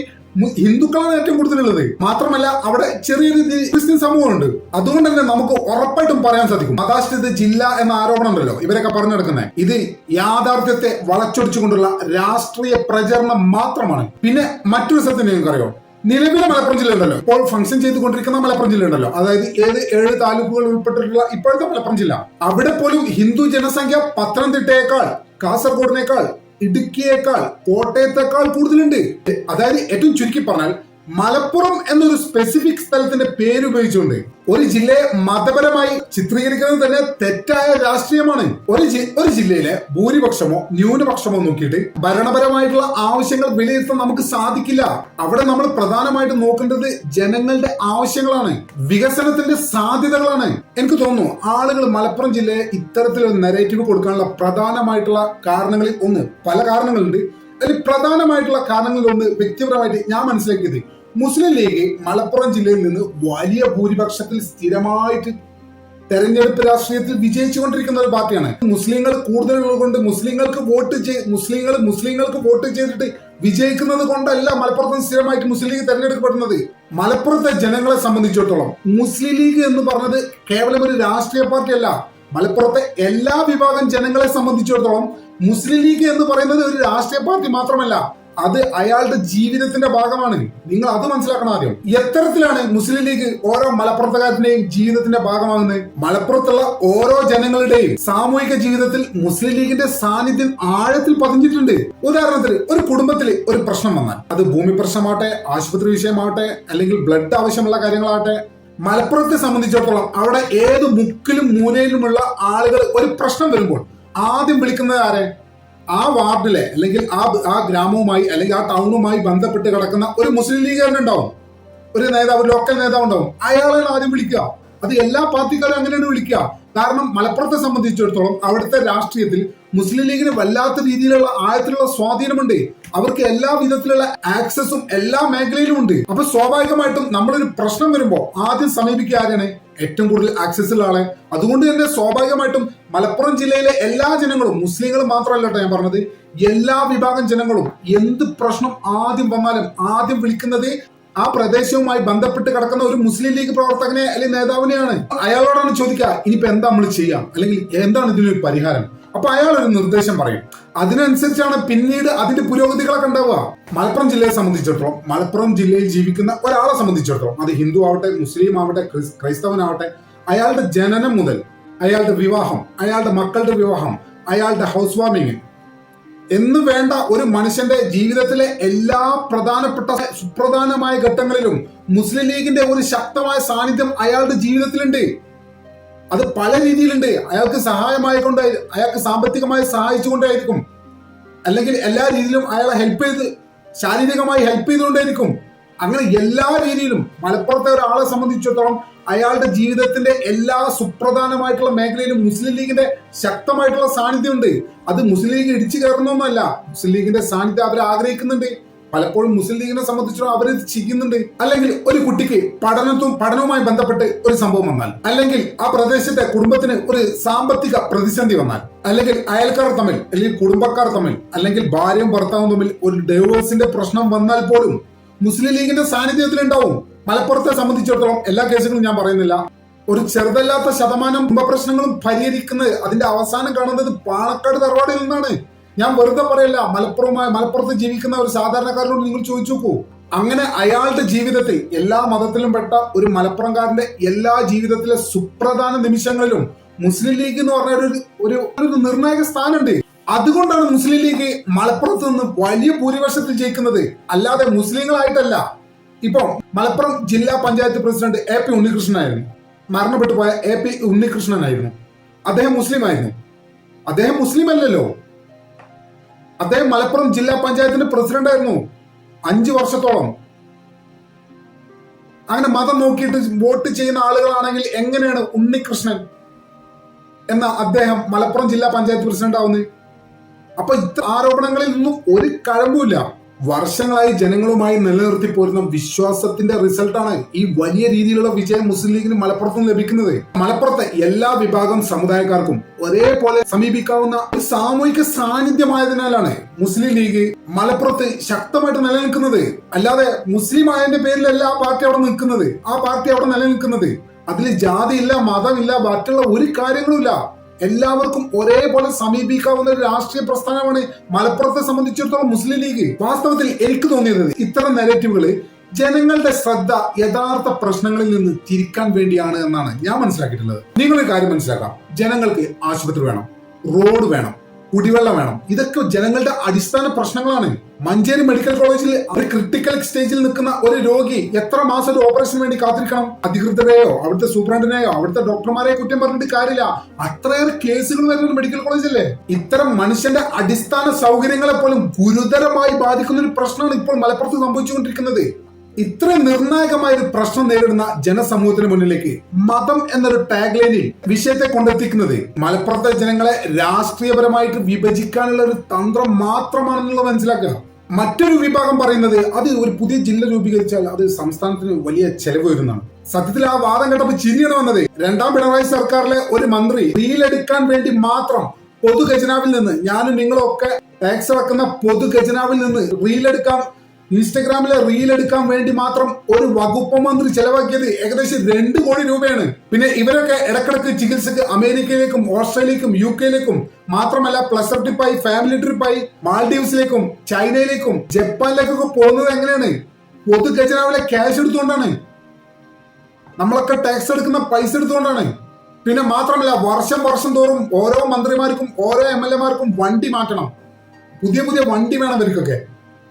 ഹിന്ദുക്കളാണ് ഏറ്റവും കൂടുതലുള്ളത്. മാത്രമല്ല അവിടെ ചെറിയൊരു ക്രിസ്ത്യൻ സമൂഹമുണ്ട്. അതുകൊണ്ട് തന്നെ നമുക്ക് ഉറപ്പായിട്ടും പറയാൻ സാധിക്കും, മതാശ്രിത ജില്ല എന്ന ആരോപണം ഉണ്ടല്ലോ ഇവരൊക്കെ പറഞ്ഞു നടക്കുന്നത്, ഇത് യാഥാർത്ഥ്യത്തെ വളച്ചൊടിച്ചുകൊണ്ടുള്ള രാഷ്ട്രീയ പ്രചരണം മാത്രമാണ്. പിന്നെ മറ്റൊരു സത്യം നിങ്ങൾക്കറിയോ, നിലവിലെ മലപ്പുറം ജില്ല ഉണ്ടല്ലോ, ഇപ്പോൾ ഫംഗ്ഷൻ ചെയ്തുകൊണ്ടിരിക്കുന്ന മലപ്പുറം ജില്ല ഉണ്ടല്ലോ, അതായത് 7 താലൂക്കുകൾ ഉൾപ്പെട്ടിട്ടുള്ള ഇപ്പോഴത്തെ മലപ്പുറം ജില്ല, അവിടെ പോലും ഹിന്ദു ജനസംഖ്യ പത്തനംതിട്ടയേക്കാൾ, കാസർഗോഡിനേക്കാൾ, ഇടുക്കിയേക്കാൾ, കോട്ടയത്തേക്കാൾ കൂടുതലുണ്ട്. അതായത് ഏറ്റവും ചുരുക്കി പറഞ്ഞാൽ മലപ്പുറം എന്നൊരു സ്പെസിഫിക് സ്ഥലത്തിന്റെ പേര് ഉപയോഗിച്ചുകൊണ്ട് ഒരു ജില്ലയെ മതപരമായി ചിത്രീകരിക്കുന്നത് തന്നെ തെറ്റായ രാഷ്ട്രീയമാണ്. ഒരു ജില്ലയിലെ ഭൂരിപക്ഷമോ ന്യൂനപക്ഷമോ നോക്കിയിട്ട് ഭരണപരമായിട്ടുള്ള ആവശ്യങ്ങൾ വിലയിരുത്താൻ നമുക്ക് സാധിക്കില്ല. അവിടെ നമ്മൾ പ്രധാനമായിട്ടും നോക്കേണ്ടത് ജനങ്ങളുടെ ആവശ്യങ്ങളാണ്, വികസനത്തിന്റെ സാധ്യതകളാണ്. എനിക്ക് തോന്നുന്നു ആളുകൾ മലപ്പുറം ജില്ലയെ ഇത്തരത്തിലൊരു നെറേറ്റീവ് കൊടുക്കാനുള്ള പ്രധാനമായിട്ടുള്ള കാരണങ്ങളിൽ ഒന്ന്, പല കാരണങ്ങളുണ്ട്, അതിൽ പ്രധാനമായിട്ടുള്ള കാരണങ്ങളിൽ ഒന്ന് വ്യക്തിപരമായിട്ട് ഞാൻ മനസ്സിലാക്കിയത്, മുസ്ലിം ലീഗ് മലപ്പുറം ജില്ലയിൽ നിന്ന് വലിയ ഭൂരിപക്ഷത്തിൽ സ്ഥിരമായിട്ട് തെരഞ്ഞെടുപ്പ് രാഷ്ട്രീയത്തിൽ വിജയിച്ചുകൊണ്ടിരിക്കുന്ന ഒരു പാർട്ടിയാണ്. മുസ്ലിങ്ങൾ കൂടുതലുള്ളതുകൊണ്ട് മുസ്ലിങ്ങൾക്ക് വോട്ട് ചെയ്തിട്ട് വിജയിക്കുന്നത് കൊണ്ടല്ല മലപ്പുറത്ത് സ്ഥിരമായിട്ട് മുസ്ലിം ലീഗ് തെരഞ്ഞെടുക്കപ്പെടുന്നത്. മലപ്പുറത്തെ ജനങ്ങളെ സംബന്ധിച്ചിടത്തോളം മുസ്ലിം ലീഗ് എന്ന് പറഞ്ഞത് കേവലം ഒരു രാഷ്ട്രീയ പാർട്ടിയല്ല. മലപ്പുറത്തെ എല്ലാ വിഭാഗം ജനങ്ങളെ സംബന്ധിച്ചിടത്തോളം മുസ്ലിം ലീഗ് എന്ന് പറയുന്നത് ഒരു രാഷ്ട്രീയ പാർട്ടി മാത്രമല്ല, അത് അയാളുടെ ജീവിതത്തിന്റെ ഭാഗമാണ്. നിങ്ങൾ അത് മനസ്സിലാക്കണം ആദ്യം. എത്തരത്തിലാണ് മുസ്ലിം ലീഗ് ഓരോ മലപ്പുറത്തുകാരന്റെയും ജീവിതത്തിന്റെ ഭാഗമാകുന്നത്? മലപ്പുറത്തുള്ള ഓരോ ജനങ്ങളുടെയും സാമൂഹിക ജീവിതത്തിൽ മുസ്ലിം ലീഗിന്റെ സാന്നിധ്യം ആഴത്തിൽ പതിഞ്ഞിട്ടുണ്ട്. ഉദാഹരണത്തിന് ഒരു കുടുംബത്തിൽ ഒരു പ്രശ്നം വന്നാൽ, അത് ഭൂമി പ്രശ്നമാവട്ടെ, ആശുപത്രി വിഷയമാവട്ടെ, അല്ലെങ്കിൽ ബ്ലഡ് ആവശ്യമുള്ള കാര്യങ്ങളാവട്ടെ, മലപ്പുറത്തെ സംബന്ധിച്ചിടത്തോളം അവിടെ ഏത് മുക്കിലും മൂലയിലുമുള്ള ആളുകൾ ഒരു പ്രശ്നം വരുമ്പോൾ ആദ്യം വിളിക്കുന്നത് ആരെ? ആ വാർഡിലെ അല്ലെങ്കിൽ ആ ഗ്രാമവുമായി അല്ലെങ്കിൽ ആ ടൗണുമായി ബന്ധപ്പെട്ട് കിടക്കുന്ന ഒരു മുസ്ലിം ലീഗുകാരനുണ്ടാവും, ഒരു നേതാവ്, ലോക്കൽ നേതാവ് ഉണ്ടാവും. അയാളാണ് ആദ്യം വിളിക്കുക. അത് എല്ലാ പാർട്ടിക്കാരും അങ്ങനെയാണ് വിളിക്കുക. കാരണം മലപ്പുറത്തെ സംബന്ധിച്ചിടത്തോളം അവിടുത്തെ രാഷ്ട്രീയത്തിൽ മുസ്ലിം ലീഗിന് വല്ലാത്ത രീതിയിലുള്ള ആഴത്തിലുള്ള സ്വാധീനമുണ്ട്. അവർക്ക് എല്ലാ വിധത്തിലുള്ള ആക്സസും എല്ലാ മേഖലയിലും ഉണ്ട്. അപ്പൊ സ്വാഭാവികമായിട്ടും നമ്മളൊരു പ്രശ്നം വരുമ്പോൾ ആദ്യം സമീപിക്കുക ആരാണ്? ഏറ്റവും കൂടുതൽ ആക്സസ് ഉള്ള ആളെ. അതുകൊണ്ട് തന്നെ സ്വാഭാവികമായിട്ടും മലപ്പുറം ജില്ലയിലെ എല്ലാ ജനങ്ങളും, മുസ്ലിങ്ങൾ മാത്രമല്ല കേട്ടോ ഞാൻ പറഞ്ഞത്, എല്ലാ വിഭാഗം ജനങ്ങളും എന്ത് പ്രശ്നം ആദ്യം വന്നാലും ആദ്യം വിളിക്കുന്നത് ആ പ്രദേശവുമായി ബന്ധപ്പെട്ട് കിടക്കുന്ന ഒരു മുസ്ലിം ലീഗ് പ്രവർത്തകനെ അല്ലെങ്കിൽ നേതാവിനെയാണ്. അയാളോടാണ് ചോദിക്കുക, ഇനിയിപ്പോ എന്താ നമ്മൾ ചെയ്യാം, അല്ലെങ്കിൽ എന്താണ് ഇതിനൊരു പരിഹാരം. അപ്പൊ അയാൾ ഒരു നിർദ്ദേശം പറയും. അതിനനുസരിച്ചാണ് പിന്നീട് അതിന്റെ പുരോഗതികളൊക്കെ ഉണ്ടാവുക. മലപ്പുറം ജില്ലയെ സംബന്ധിച്ചിടത്തോളം, മലപ്പുറം ജില്ലയിൽ ജീവിക്കുന്ന ഒരാളെ സംബന്ധിച്ചിടത്തോളം, അത് ഹിന്ദു ആവട്ടെ, മുസ്ലിം ആവട്ടെ, ക്രൈസ്തവനാവട്ടെ, അയാളുടെ ജനനം മുതൽ അയാളുടെ വിവാഹം, അയാളുടെ മക്കളുടെ വിവാഹം, അയാളുടെ ഹൗസ് വാമിങ് എന്ന് വേണ്ട ഒരു മനുഷ്യന്റെ ജീവിതത്തിലെ എല്ലാ പ്രധാനപ്പെട്ട സുപ്രധാനമായ ഘട്ടങ്ങളിലും മുസ്ലിം ലീഗിന്റെ ഒരു ശക്തമായ സാന്നിധ്യം അയാളുടെ ജീവിതത്തിലുണ്ട്. അത് പല രീതിയിലുണ്ട്. അയാൾക്ക് സഹായമായിക്കൊണ്ട്, അയാൾക്ക് സാമ്പത്തികമായി സഹായിച്ചുകൊണ്ടായിരിക്കും, അല്ലെങ്കിൽ എല്ലാ രീതിയിലും അയാളെ ഹെൽപ്പ് ചെയ്ത്, ശാരീരികമായി ഹെൽപ്പ് ചെയ്തുകൊണ്ടായിരിക്കും. അങ്ങനെ എല്ലാ രീതിയിലും മലപ്പുറത്തെ ഒരാളെ സംബന്ധിച്ചിടത്തോളം അയാളുടെ ജീവിതത്തിന്റെ എല്ലാ സുപ്രധാനമായിട്ടുള്ള മേഖലയിലും മുസ്ലിം ലീഗിന്റെ ശക്തമായിട്ടുള്ള സാന്നിധ്യം ഉണ്ട്. അത് മുസ്ലിം ലീഗ് ഇടിച്ചു കയറുന്നൊന്നുമല്ല. മുസ്ലിം ലീഗിന്റെ സാന്നിധ്യം അവർ ആഗ്രഹിക്കുന്നുണ്ട്. പലപ്പോഴും മുസ്ലിം ലീഗിനെ സംബന്ധിച്ചിടത്തോളം അവർ ചെയ്യുന്നുണ്ട്. അല്ലെങ്കിൽ ഒരു കുട്ടിക്ക് പഠനവുമായി ബന്ധപ്പെട്ട് ഒരു സംഭവം വന്നാൽ, അല്ലെങ്കിൽ ആ പ്രദേശത്തെ കുടുംബത്തിന് ഒരു സാമ്പത്തിക പ്രതിസന്ധി വന്നാൽ, അല്ലെങ്കിൽ അയൽക്കാർ തമ്മിൽ, അല്ലെങ്കിൽ കുടുംബക്കാർ തമ്മിൽ, അല്ലെങ്കിൽ ഭാര്യയും ഭർത്താവും തമ്മിൽ ഒരു ഡൈവോഴ്സിന്റെ പ്രശ്നം വന്നാൽ പോലും മുസ്ലിം ലീഗിന്റെ സാന്നിധ്യത്തിലുണ്ടാവും. മലപ്പുറത്തെ സംബന്ധിച്ചിടത്തോളം എല്ലാ കേസുകളും ഞാൻ പറയുന്നില്ല, ഒരു ചെറുതല്ലാത്ത ശതമാനം കുടുംബ പ്രശ്നങ്ങളും പരിഹരിക്കുന്നത്, അതിന്റെ അവസാനം കാണുന്നത് പാണക്കാട് തറവാടിൽ നിന്നാണ്. ഞാൻ വെറുതെ പറയല്ല. മലപ്പുറത്ത് ജീവിക്കുന്ന ഒരു സാധാരണക്കാരനോട് നിങ്ങൾ ചോദിച്ചു നോക്കൂ. അങ്ങനെ അയാളുടെ ജീവിതത്തിൽ എല്ലാ മതത്തിലും പെട്ട ഒരു മലപ്പുറംകാരന്റെ എല്ലാ ജീവിതത്തിലെ സുപ്രധാന നിമിഷങ്ങളിലും മുസ്ലിം ലീഗ് എന്ന് പറഞ്ഞ ഒരു നിർണായക സ്ഥാനമുണ്ട്. അതുകൊണ്ടാണ് മുസ്ലിം ലീഗ് മലപ്പുറത്ത് നിന്ന് വലിയ ഭൂരിപക്ഷത്തിൽ ജയിക്കുന്നത്, അല്ലാതെ മുസ്ലിങ്ങളായിട്ടല്ല. ഇപ്പൊ മലപ്പുറം ജില്ലാ പഞ്ചായത്ത് പ്രസിഡന്റ് AP ഉണ്ണികൃഷ്ണനായിരുന്നു. മരണപ്പെട്ടു പോയ AP ഉണ്ണികൃഷ്ണനായിരുന്നു. അദ്ദേഹം മുസ്ലിം ആയിരുന്നു. അദ്ദേഹം മുസ്ലിം അല്ലല്ലോ. അദ്ദേഹം മലപ്പുറം ജില്ലാ പഞ്ചായത്തിന്റെ പ്രസിഡന്റ് ആയിരുന്നു 5 വർഷത്തോളം. അങ്ങനെ മതം നോക്കിയിട്ട് വോട്ട് ചെയ്യുന്ന ആളുകളാണെങ്കിൽ എങ്ങനെയാണ് ഉണ്ണികൃഷ്ണൻ എന്ന അദ്ദേഹം മലപ്പുറം ജില്ലാ പഞ്ചായത്ത് പ്രസിഡന്റ് ആവുന്നത്? അപ്പൊ ഇത്ര ആരോപണങ്ങളിൽ നിന്നും ഒരു കഴമ്പുമില്ല. വർഷങ്ങളായി ജനങ്ങളുമായി നിലനിർത്തി പോരുന്ന വിശ്വാസത്തിന്റെ റിസൾട്ടാണ് ഈ വലിയ രീതിയിലുള്ള വിജയം മുസ്ലിം ലീഗിന് മലപ്പുറത്തും ലഭിക്കുന്നത്. മലപ്പുറത്തെ എല്ലാ വിഭാഗം സമുദായക്കാർക്കും ഒരേപോലെ സമീപിക്കാവുന്ന ഒരു സാമൂഹിക സാന്നിധ്യമായതിനാലാണ് മുസ്ലിം ലീഗ് മലപ്പുറത്ത് ശക്തമായിട്ട് നിലനിൽക്കുന്നത്. അല്ലാതെ മുസ്ലിം ആയതിന്റെ പേരിലല്ല ആ പാർട്ടി അവിടെ നിൽക്കുന്നത്. ആ പാർട്ടി അവിടെ നിലനിൽക്കുന്നത് അതിൽ ജാതിയില്ല, മതമില്ല, മറ്റുള്ള ഒരു കാര്യങ്ങളുമില്ല. എല്ലാവർക്കും ഒരേപോലെ സമീപിക്കാവുന്ന ഒരു രാഷ്ട്രീയ പ്രസ്ഥാനമാണ് മലപ്പുറത്തെ സംബന്ധിച്ചിടത്തോളം മുസ്ലിം ലീഗ്. വാസ്തവത്തിൽ എനിക്ക് തോന്നിയത് ഇത്തരം നെഗറ്റീവുകള് ജനങ്ങളുടെ ശ്രദ്ധ യഥാർത്ഥ പ്രശ്നങ്ങളിൽ നിന്ന് തിരിക്കാൻ വേണ്ടിയാണ് എന്നാണ് ഞാൻ മനസ്സിലാക്കിയിട്ടുള്ളത്. നിങ്ങളൊരു കാര്യം മനസ്സിലാക്കാം, ജനങ്ങൾക്ക് ആശുപത്രി വേണം, റോഡ് വേണം, കുടിവെള്ളം വേണം. ഇതൊക്കെ ജനങ്ങളുടെ അടിസ്ഥാന പ്രശ്നങ്ങളാണ്. മഞ്ചേരി മെഡിക്കൽ കോളേജിൽ ഒരു ക്രിട്ടിക്കൽ സ്റ്റേജിൽ നിൽക്കുന്ന ഒരു രോഗി എത്ര മാസം ഒരു ഓപ്പറേഷന് വേണ്ടി കാത്തിരിക്കണം? അധികൃതരെയോ അവിടുത്തെ സൂപ്രണ്ടിനെയോ അവിടുത്തെ ഡോക്ടർമാരെയോ കുറ്റം പറഞ്ഞിട്ട് കാര്യമില്ല. അത്രയേറെ കേസുകൾ വരുന്ന മെഡിക്കൽ കോളേജല്ലേ. ഇത്തരം മനുഷ്യന്റെ അടിസ്ഥാന സൗകര്യങ്ങളെ പോലും ഗുരുതരമായി ബാധിക്കുന്ന ഒരു പ്രശ്നമാണ് ഇപ്പോൾ മലപ്പുറത്ത് സംഭവിച്ചുകൊണ്ടിരിക്കുന്നത്. ഇത്ര നിർണായകമായ ഒരു പ്രശ്നം നേരിടുന്ന ജനസമൂഹത്തിന് മുന്നിലേക്ക് മതം എന്നൊരു ടാഗ് ലൈനിൽ വിഷയത്തെ കൊണ്ടെത്തിക്കുന്നത് മലപ്പുറത്തെ ജനങ്ങളെ രാഷ്ട്രീയപരമായിട്ട് വിഭജിക്കാനുള്ള ഒരു തന്ത്രം മാത്രമാണെന്നുള്ളത് മനസ്സിലാക്കുക. മറ്റൊരു വിഭാഗം പറയുന്നത് അത് ഒരു പുതിയ ജില്ല രൂപീകരിച്ചാൽ അത് സംസ്ഥാനത്തിന് വലിയ ചെലവ് വരുന്നതാണ്. സത്യത്തിൽ ആ വാദം കേട്ടപ്പോൾ ചിരിയാണ് വന്നത്. 2ാം പിണറായി സർക്കാരിലെ ഒരു മന്ത്രി റീലെടുക്കാൻ വേണ്ടി മാത്രം പൊതു ഖജനാവിൽ നിന്ന്, ഞാനും നിങ്ങളൊക്കെ ടാക്സ് അടക്കുന്ന പൊതു ഖജനാവിൽ നിന്ന് റീലെടുക്കാൻ ഇൻസ്റ്റഗ്രാമിലെ റീൽ എടുക്കാൻ വേണ്ടി മാത്രം ഒരു വകുപ്പ് മന്ത്രി ചെലവാക്കിയത് ഏകദേശം 2 കോടി രൂപയാണ്. പിന്നെ ഇവരൊക്കെ ഇടക്കിടക്ക് ചികിത്സക്ക് അമേരിക്കയിലേക്കും ഓസ്ട്രേലിയയിലേക്കും UK മാത്രമല്ല പ്ലസർ ട്രിപ്പായി, ഫാമിലി ട്രിപ്പായി മാൽഡീവ്സിലേക്കും ചൈനയിലേക്കും ജപ്പാനിലേക്കൊക്കെ പോകുന്നത് എങ്ങനെയാണ്? പൊതു ഖജനാവിലെ ക്യാഷ് എടുത്തുകൊണ്ടാണ്. നമ്മളൊക്കെ ടാക്സ് എടുക്കുന്ന പൈസ എടുത്തുകൊണ്ടാണ്. പിന്നെ മാത്രമല്ല വർഷം തോറും ഓരോ മന്ത്രിമാർക്കും ഓരോ MLA-മാർക്കും വണ്ടി മാറ്റണം. പുതിയ വണ്ടി വേണം ഇവർക്കൊക്കെ.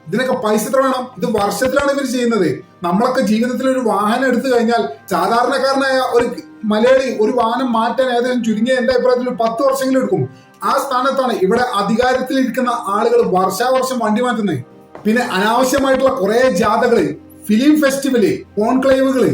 ഇതിനൊക്കെ പൈസ എത്ര വേണം? ഇത് വർഷത്തിലാണ് ഇവർ ചെയ്യുന്നത്. നമ്മളൊക്കെ ജീവിതത്തിൽ ഒരു വാഹനം എടുത്തു കഴിഞ്ഞാൽ സാധാരണക്കാരനായ ഒരു മലയാളി ഒരു വാഹനം മാറ്റാൻ ഏകദേശം ചുരുങ്ങിയ എന്റെ അഭിപ്രായത്തിൽ 10 വർഷമെങ്കിലും എടുക്കും. ആ സ്ഥാനത്താണ് ഇവിടെ അധികാരത്തിലിരിക്കുന്ന ആളുകൾ വർഷാവർഷം വണ്ടി മാറ്റുന്നത്. പിന്നെ അനാവശ്യമായിട്ടുള്ള കുറെ ജാഥകള്, ഫിലിം ഫെസ്റ്റിവല്, കോൺക്ലേവുകള്,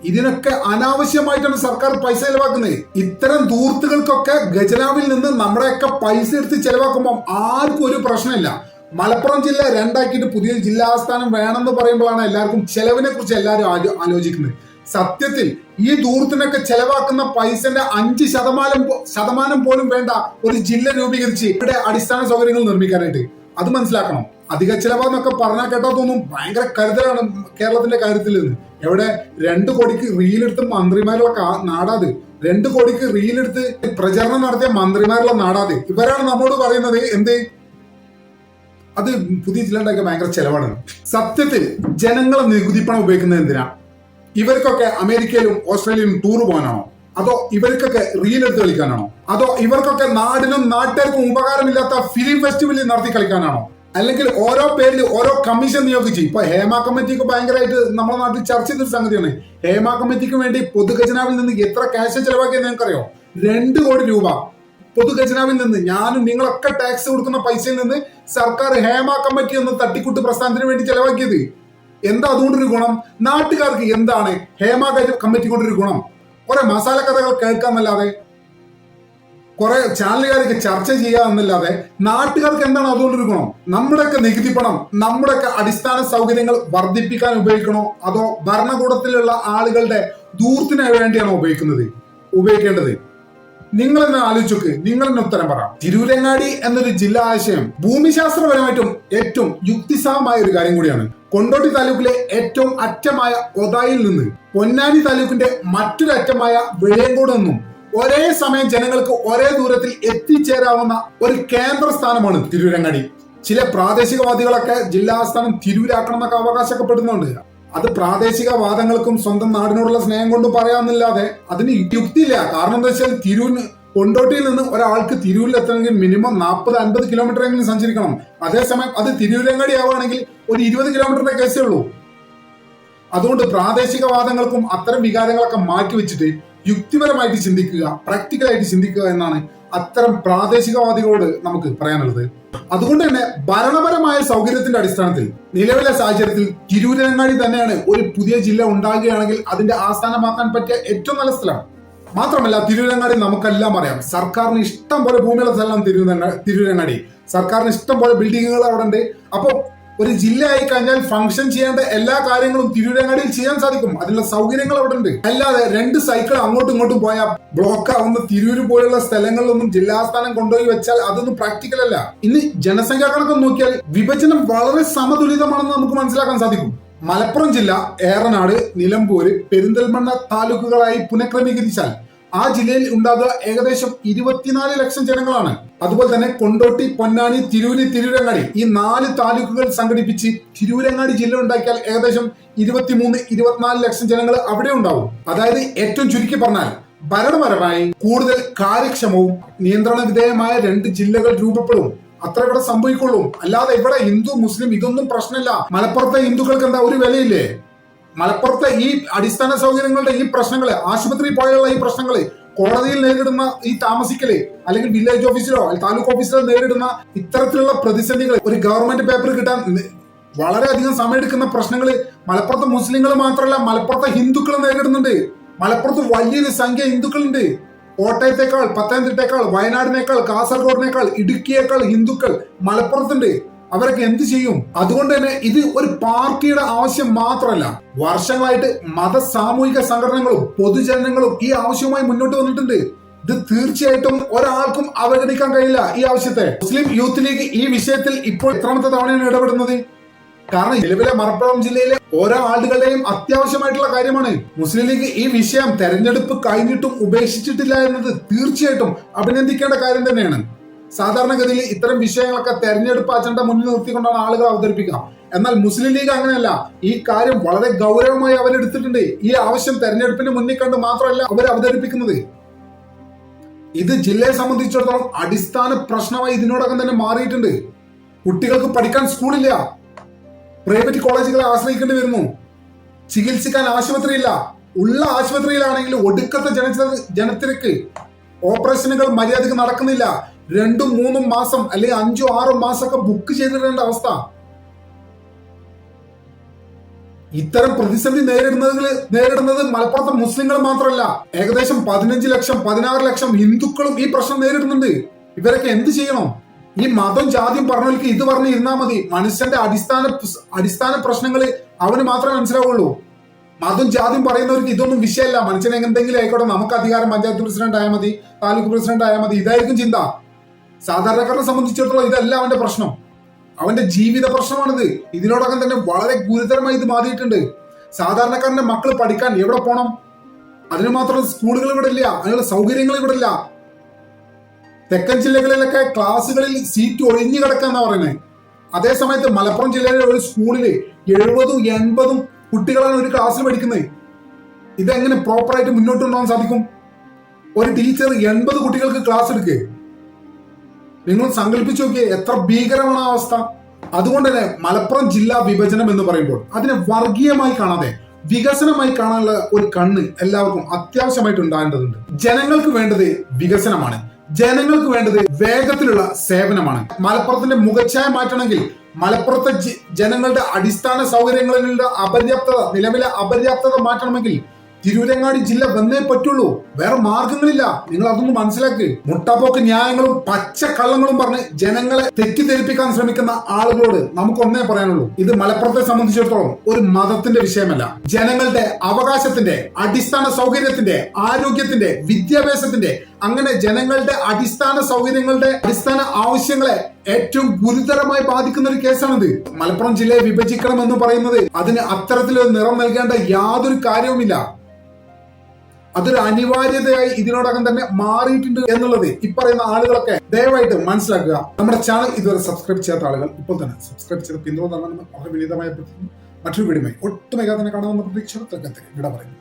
ഇതിനൊക്കെ അനാവശ്യമായിട്ടാണ് സർക്കാർ പൈസ ചെലവാക്കുന്നത്. ഇത്തരം ധൂർത്തുകൾക്കൊക്കെ ഖജനാവിൽ നിന്ന് നമ്മുടെയൊക്കെ പൈസ എടുത്ത് ചെലവാക്കുമ്പോൾ ആർക്കും ഒരു പ്രശ്നമില്ല. മലപ്പുറം ജില്ല 2 പുതിയ ജില്ലാ ആസ്ഥാനം വേണമെന്ന് പറയുമ്പോഴാണ് എല്ലാവർക്കും ചെലവിനെ കുറിച്ച് എല്ലാവരും ആലോചിക്കുന്നത്. സത്യത്തിൽ ഈ ദൂരത്തിനൊക്കെ ചെലവാക്കുന്ന പൈസന്റെ 5% പോലും വേണ്ട ഒരു ജില്ല രൂപീകരിച്ച് ഇവിടെ അടിസ്ഥാന സൗകര്യങ്ങൾ നിർമ്മിക്കാനായിട്ട്. അത് മനസ്സിലാക്കണം. അധിക ചെലവെന്നൊക്കെ പറഞ്ഞാൽ കേട്ടോ തോന്നും ഭയങ്കര കരുതലാണ് കേരളത്തിന്റെ കാര്യത്തിൽ നിന്ന്. എവിടെ 2 കോടിക്ക് റീലെടുത്ത് മന്ത്രിമാരുള്ള നാടാത്. 2 കോടിക്ക് റീലെടുത്ത് പ്രചരണം നടത്തിയ മന്ത്രിമാരുള്ള നാടാത്. ഇവരാണ് നമ്മോട് പറയുന്നത് എന്ത് അത് പുതിയ ജില്ല ഉണ്ടാക്കിയ ഭയങ്കര ചെലവാണ്. സത്യത്തിൽ ജനങ്ങളെ നികുതി പണം ഉപയോഗിക്കുന്നത് എന്തിനാ? ഇവർക്കൊക്കെ അമേരിക്കയിലും ഓസ്ട്രേലിയയിലും ടൂർ പോകാനാണോ? അതോ ഇവർക്കൊക്കെ റീൽ എടുത്ത് കളിക്കാനാണോ? അതോ ഇവർക്കൊക്കെ നാടിനും നാട്ടുകാർക്കും ഉപകാരമില്ലാത്ത ഫിലിം ഫെസ്റ്റിവൽ നടത്തി കളിക്കാനാണോ? അല്ലെങ്കിൽ ഓരോ പേരിൽ ഓരോ കമ്മീഷൻ നിയോഗിച്ച് ഇപ്പൊ ഹേമ കമ്മിറ്റിക്ക് ഭയങ്കരമായിട്ട് നമ്മുടെ നാട്ടിൽ ചർച്ച ചെയ്തൊരു സംഗതിയാണ്. ഹേമ കമ്മിറ്റിക്ക് വേണ്ടി പൊതുഖജനാവിൽ നിന്ന് എത്ര ക്യാഷ് ചെലവാക്കിയെന്ന് നിങ്ങൾക്കറിയോ? 2 കോടി രൂപ പൊതുഖജനാവിൽ നിന്ന്, ഞാനും നിങ്ങളൊക്കെ ടാക്സ് കൊടുക്കുന്ന പൈസയിൽ നിന്ന് സർക്കാർ ഹേമ കമ്മിറ്റി എന്ന തട്ടിക്കൂട്ട് പ്രസ്ഥാനത്തിന് വേണ്ടി ചെലവാക്കിയത്. എന്താ അതുകൊണ്ടൊരു ഗുണം? നാട്ടുകാർക്ക് എന്താണ് ഹേമ കമ്മിറ്റി കൊണ്ടൊരു ഗുണം? കുറെ മസാല കഥകൾ കേൾക്കാന്നല്ലാതെ, കുറെ ചാനലുകാർക്ക് ചർച്ച ചെയ്യാന്നല്ലാതെ നാട്ടുകാർക്ക് എന്താണ് അതുകൊണ്ടൊരു ഗുണം? നമ്മുടെയൊക്കെ നികുതി പണം നമ്മുടെയൊക്കെ അടിസ്ഥാന സൗകര്യങ്ങൾ വർദ്ധിപ്പിക്കാൻ ഉപയോഗിക്കണോ അതോ ഭരണകൂടത്തിലുള്ള ആളുകളുടെ ദൂരത്തിന് വേണ്ടിയാണോ ഉപയോഗിക്കേണ്ടത്? നിങ്ങൾ തന്നെ ആലോചിച്ചോക്ക്, നിങ്ങൾ തന്നെ ഉത്തരം പറ. തിരൂരങ്ങാടി എന്നൊരു ജില്ലാ ആശയം ഭൂമിശാസ്ത്രപരമായിട്ടും ഏറ്റവും യുക്തിസഹമായ ഒരു കാര്യം കൂടിയാണ്. കൊണ്ടോട്ടി താലൂക്കിലെ ഏറ്റവും അറ്റമായ ഒതായിൽ നിന്ന് പൊന്നാനി താലൂക്കിന്റെ മറ്റൊരു അറ്റമായ വെളിയങ്കോട് നിന്നും ഒരേ സമയം ജനങ്ങൾക്ക് ഒരേ ദൂരത്തിൽ എത്തിച്ചേരാവുന്ന ഒരു കേന്ദ്ര സ്ഥാനമാണ് തിരൂരങ്ങാടി. ചില പ്രാദേശികവാദികളൊക്കെ ജില്ലാ ആസ്ഥാനം തിരൂരാക്കണം എന്നൊക്കെ അവകാശപ്പെടുന്നുണ്ട്. അത് പ്രാദേശിക വാദങ്ങൾക്കും സ്വന്തം നാടിനോടുള്ള സ്നേഹം കൊണ്ട് പറയാമെന്നില്ലാതെ അതിന് യുക്തിയില്ല. കാരണം എന്താ വെച്ചാൽ കൊണ്ടോട്ടിയിൽ നിന്ന് ഒരാൾക്ക് തിരൂരിൽ എത്തണമെങ്കിൽ മിനിമം 40-50 കിലോമീറ്റർ എങ്കിലും സഞ്ചരിക്കണം. അതേസമയം അത് തിരൂരങ്ങാടി ആവുകയാണെങ്കിൽ ഒരു 20 കിലോമീറ്ററിന്റെ കേസേ ഉള്ളൂ. അതുകൊണ്ട് പ്രാദേശികവാദങ്ങൾക്കും അത്തരം വികാരങ്ങളൊക്കെ മാറ്റിവെച്ചിട്ട് യുക്തിപരമായിട്ട് ചിന്തിക്കുക, പ്രാക്ടിക്കലായിട്ട് ചിന്തിക്കുക എന്നാണ് അത്തരം പ്രാദേശികവാദികളോട് നമുക്ക് പറയാനുള്ളത്. അതുകൊണ്ട് തന്നെ ഭരണപരമായ സൗകര്യത്തിന്റെ അടിസ്ഥാനത്തിൽ നിലവിലെ സാഹചര്യത്തിൽ തിരൂരങ്ങാടി തന്നെയാണ് ഒരു പുതിയ ജില്ല ഉണ്ടാകുകയാണെങ്കിൽ അതിന്റെ ആസ്ഥാനമാക്കാൻ പറ്റിയ ഏറ്റവും നല്ല സ്ഥലം. മാത്രമല്ല തിരൂരങ്ങാടി നമുക്കെല്ലാം അറിയാം, സർക്കാരിന് ഇഷ്ടം പോലെ ഭൂമിയുള്ള സ്ഥലം തിരൂരങ്ങാടി. സർക്കാരിന് ഇഷ്ടം പോലെ ബിൽഡിങ്ങുകൾ അവിടെ ഉണ്ട്. അപ്പൊ ഒരു ജില്ല ആയി കഴിഞ്ഞാൽ ഫംഗ്ഷൻ ചെയ്യേണ്ട എല്ലാ കാര്യങ്ങളും തിരൂരങ്ങാടിയിൽ ചെയ്യാൻ സാധിക്കും. അതിനുള്ള സൗകര്യങ്ങൾ അവിടെ ഉണ്ട്. അല്ലാതെ 2 സൈക്കിൾ അങ്ങോട്ടും ഇങ്ങോട്ടും പോയാൽ ബ്ലോക്ക് ആവുന്ന തിരൂര് പോലുള്ള സ്ഥലങ്ങളിലൊന്നും ജില്ലാസ്ഥാനം കൊണ്ടുപോയി വെച്ചാൽ അതൊന്നും പ്രാക്ടിക്കൽ അല്ല. ഇനി ജനസംഖ്യാ കണക്ക് നോക്കിയാൽ വിഭജനം വളരെ സമതുലിതമാണെന്ന് നമുക്ക് മനസ്സിലാക്കാൻ സാധിക്കും. മലപ്പുറം ജില്ല ഏറനാട്, നിലമ്പൂര്, പെരിന്തൽമണ്ണ താലൂക്കുകളായി പുനഃക്രമീകരിച്ചാൽ ആ ജില്ലയിൽ ഉണ്ടാകുക ഏകദേശം 24 ലക്ഷം ജനങ്ങളാണ്. അതുപോലെ തന്നെ കൊണ്ടോട്ടി, പൊന്നാനി, തിരൂരങ്ങാടി ഈ 4 താലൂക്കുകൾ സംഘടിപ്പിച്ച് തിരൂരങ്ങാടി ജില്ല ഉണ്ടാക്കിയാൽ ഏകദേശം 23-24 ലക്ഷം ജനങ്ങൾ അവിടെ ഉണ്ടാവും. അതായത് ഏറ്റവും ചുരുക്കി പറഞ്ഞാൽ ഭരണപരമായി കൂടുതൽ കാര്യക്ഷമവും നിയന്ത്രണ വിധേയമായ 2 ജില്ലകൾ രൂപപ്പെടും. അത്ര ഇവിടെ സംഭവിക്കുള്ളൂ. അല്ലാതെ ഇവിടെ ഹിന്ദു മുസ്ലിം ഇതൊന്നും പ്രശ്നമില്ല. മലപ്പുറത്തെ ഹിന്ദുക്കൾക്ക് എന്താ ഒരു വിലയില്ലേ? മലപ്പുറത്തെ ഈ അടിസ്ഥാന സൗകര്യങ്ങളുടെ ഈ പ്രശ്നങ്ങള്, ആശുപത്രി പോലെയുള്ള ഈ പ്രശ്നങ്ങള്, കോടതിയിൽ നേരിടുന്ന ഈ താമസിക്കല്, അല്ലെങ്കിൽ വില്ലേജ് ഓഫീസിലോ താലൂക്ക് ഓഫീസിലോ നേരിടുന്ന ഇത്തരത്തിലുള്ള പ്രതിസന്ധികൾ, ഒരു ഗവൺമെന്റ് പേപ്പർ കിട്ടാൻ വളരെയധികം സമയമെടുക്കുന്ന പ്രശ്നങ്ങൾ മലപ്പുറത്തെ മുസ്ലിങ്ങൾ മാത്രമല്ല മലപ്പുറത്തെ ഹിന്ദുക്കൾ നേരിടുന്നുണ്ട്. മലപ്പുറത്ത് വലിയൊരു സംഖ്യ ഹിന്ദുക്കളുണ്ട്. കോട്ടയത്തേക്കാൾ, പത്തനംതിട്ടയേക്കാൾ, വയനാടിനേക്കാൾ, കാസർഗോഡിനേക്കാൾ, ഇടുക്കിയേക്കാൾ ഹിന്ദുക്കൾ മലപ്പുറത്തുണ്ട്. അവരൊക്കെ എന്ത് ചെയ്യും? അതുകൊണ്ട് തന്നെ ഇത് ഒരു പാർട്ടിയുടെ ആവശ്യം മാത്രമല്ല. വർഷങ്ങളായിട്ട് മത സാമൂഹിക സംഘടനകളും പൊതുജനങ്ങളും ഈ ആവശ്യവുമായി മുന്നോട്ട് വന്നിട്ടുണ്ട്. ഇത് തീർച്ചയായിട്ടും ഒരാൾക്കും അവഗണിക്കാൻ കഴിയില്ല ഈ ആവശ്യത്തെ. മുസ്ലിം യൂത്ത് ലീഗ് ഈ വിഷയത്തിൽ ഇപ്പോൾ എത്രാമത്തെ തവണയാണ് ഇടപെടുന്നത്? കാരണം നിലവിലെ മലപ്പുറം ജില്ലയിലെ ഓരോ ആളുകളുടെയും അത്യാവശ്യമായിട്ടുള്ള കാര്യമാണ്. മുസ്ലിം ലീഗ് ഈ വിഷയം തെരഞ്ഞെടുപ്പ് കഴിഞ്ഞിട്ടും ഉപേക്ഷിച്ചിട്ടില്ല എന്നത് തീർച്ചയായിട്ടും അഭിനന്ദിക്കേണ്ട കാര്യം തന്നെയാണ്. സാധാരണഗതിയിൽ ഇത്തരം വിഷയങ്ങളൊക്കെ തെരഞ്ഞെടുപ്പ് അജണ്ട മുന്നിൽ നിർത്തിക്കൊണ്ടാണ് ആളുകൾ അവതരിപ്പിക്കുക. എന്നാൽ മുസ്ലിം ലീഗ് അങ്ങനെയല്ല. ഈ കാര്യം വളരെ ഗൗരവമായി അവരെടുത്തിട്ടുണ്ട്. ഈ ആവശ്യം തെരഞ്ഞെടുപ്പിന് മുന്നിൽ കണ്ട് മാത്രമല്ല അവർ അവതരിപ്പിക്കുന്നത്. ഇത് ജില്ലയെ സംബന്ധിച്ചിടത്തോളം അടിസ്ഥാന പ്രശ്നമായി ഇതിനോടകം തന്നെ മാറിയിട്ടുണ്ട്. കുട്ടികൾക്ക് പഠിക്കാൻ സ്കൂളില്ല, പ്രൈവറ്റ് കോളേജുകളെ ആശ്രയിക്കേണ്ടി വരുന്നു, ചികിത്സിക്കാൻ ആശുപത്രിയില്ല, ഉള്ള ആശുപത്രിയിലാണെങ്കിൽ ഒടുക്കത്തെ ജനത്തിരക്ക്, ഓപ്പറേഷനുകൾ മര്യാദക്ക് നടക്കുന്നില്ല, 2-3 മാസം അല്ലെങ്കിൽ 5-6 മാസമൊക്കെ ബുക്ക് ചെയ്തിടേണ്ട അവസ്ഥ. ഇത്തരം പ്രതിസന്ധി നേരിടുന്നത് മലപ്പുറത്തെ മുസ്ലിങ്ങൾ മാത്രമല്ല, ഏകദേശം 15 ലക്ഷം 16 ലക്ഷം ഹിന്ദുക്കളും ഈ പ്രശ്നം നേരിടുന്നുണ്ട്. ഇവരൊക്കെ എന്ത് ചെയ്യണം? ഈ മതം ജാതിയും പറഞ്ഞവർക്ക് ഇത് പറഞ്ഞ് ഇരുന്നാൽ മതി. മനുഷ്യന്റെ അടിസ്ഥാന പ്രശ്നങ്ങൾ അവന് മാത്രമേ മനസ്സിലാവുള്ളൂ. മതം ജാതിയും പറയുന്നവർക്ക് ഇതൊന്നും വിഷയമല്ല. മനുഷ്യൻ എന്തെങ്കിലും ആയിക്കോട്ടെ, നമുക്ക് അധികാരം പഞ്ചായത്ത് പ്രസിഡന്റ് ആയാൽ മതി, താലൂക്ക് പ്രസിഡന്റ് ആയാൽ മതി, ഇതായിരിക്കും ചിന്ത. സാധാരണക്കാരനെ സംബന്ധിച്ചിടത്തോളം ഇതല്ല അവന്റെ പ്രശ്നം, അവന്റെ ജീവിത പ്രശ്നമാണിത്. ഇതിനോടകം തന്നെ വളരെ ഗുരുതരമായി ഇത് മാറിയിട്ടുണ്ട്. സാധാരണക്കാരന്റെ മക്കൾ പഠിക്കാൻ എവിടെ പോണം? അതിന് മാത്രം സ്കൂളുകൾ ഇവിടെ ഇല്ല, അതിനുള്ള സൗകര്യങ്ങൾ ഇവിടെ ഇല്ല. തെക്കൻ ജില്ലകളിലൊക്കെ ക്ലാസ്സുകളിൽ സീറ്റ് ഒഴിഞ്ഞു കിടക്കാന്നാ പറയുന്നത്. അതേസമയത്ത് മലപ്പുറം ജില്ലയിലെ ഒരു സ്കൂളില് 70-80 കുട്ടികളാണ് ഒരു ക്ലാസ്സിൽ പഠിക്കുന്നത്. ഇതെങ്ങനെ പ്രോപ്പറായിട്ട് മുന്നോട്ട് കൊണ്ടുപോകാൻ സാധിക്കും? ഒരു ടീച്ചർ 80 കുട്ടികൾക്ക് ക്ലാസ് എടുക്കുക. നിങ്ങൾ സങ്കല്പിച്ചു നോക്കിയേ, എത്ര ഭീകരമാണ് ആ അവസ്ഥ. അതുകൊണ്ട് തന്നെ മലപ്പുറം ജില്ലാ വിഭജനം എന്ന് പറയുമ്പോൾ അതിനെ വർഗീയമായി കാണാതെ വികസനമായി കാണാനുള്ള ഒരു കണ്ണ് എല്ലാവർക്കും അത്യാവശ്യമായിട്ട് ഉണ്ടാകേണ്ടതുണ്ട്. ജനങ്ങൾക്ക് വേണ്ടത് വികസനമാണ്, ജനങ്ങൾക്ക് വേണ്ടത് വേഗത്തിലുള്ള സേവനമാണ്. മലപ്പുറത്തിന്റെ മുഖച്ഛായ മാറ്റണമെങ്കിൽ മലപ്പുറത്തെ ജനങ്ങളുടെ അടിസ്ഥാന സൗകര്യങ്ങളിലുള്ള നിലവിലെ അപര്യാപ്തത മാറ്റണമെങ്കിൽ തിരൂരങ്ങാടി ജില്ല വന്നേ പറ്റുള്ളൂ. വേറെ മാർഗങ്ങളില്ല. നിങ്ങൾ അതൊന്നും മനസ്സിലാക്ക്. മുട്ടാപ്പോക്ക് ന്യായങ്ങളും പച്ചക്കള്ളങ്ങളും പറഞ്ഞ് ജനങ്ങളെ തെറ്റിദ്ധരിപ്പിക്കാൻ ശ്രമിക്കുന്ന ആളുകളോട് നമുക്ക് ഒന്നേ പറയാനുള്ളൂ, ഇത് മലപ്പുറത്തെ സംബന്ധിച്ചിടത്തോളം ഒരു മതത്തിന്റെ വിഷയമല്ല. ജനങ്ങളുടെ അവകാശത്തിന്റെ, അടിസ്ഥാന സൗകര്യത്തിന്റെ, ആരോഗ്യത്തിന്റെ, വിദ്യാഭ്യാസത്തിന്റെ, അങ്ങനെ ജനങ്ങളുടെ അടിസ്ഥാന സൗകര്യങ്ങളുടെ അടിസ്ഥാന ആവശ്യങ്ങളെ ഏറ്റവും ഗുരുതരമായി ബാധിക്കുന്ന ഒരു കേസാണിത്. മലപ്പുറം ജില്ലയെ വിഭജിക്കണം എന്ന് പറയുന്നത് അതിന് അത്തരത്തിലൊരു നിറം നൽകേണ്ട യാതൊരു കാര്യവുമില്ല. അതൊരു അനിവാര്യതയായി ഇതിനോടകം തന്നെ മാറിയിട്ടുണ്ട് എന്നുള്ളത് ഈ പറയുന്ന ആളുകളൊക്കെ ദയവായിട്ട് മനസ്സിലാക്കുക. നമ്മുടെ ചാനൽ ഇതുവരെ സബ്സ്ക്രൈബ് ചെയ്യാത്ത ആളുകൾ ഇപ്പോൾ തന്നെ സബ്സ്ക്രൈബ് ചെയ്ത് പിന്തുണ നൽകണമെന്ന് വളരെ വിനീതമായ മറ്റൊരു വീഡിയോ ഒട്ടും വേഗം തന്നെ കാണാമെന്ന പ്രതീക്ഷ വിട പറയുന്നു.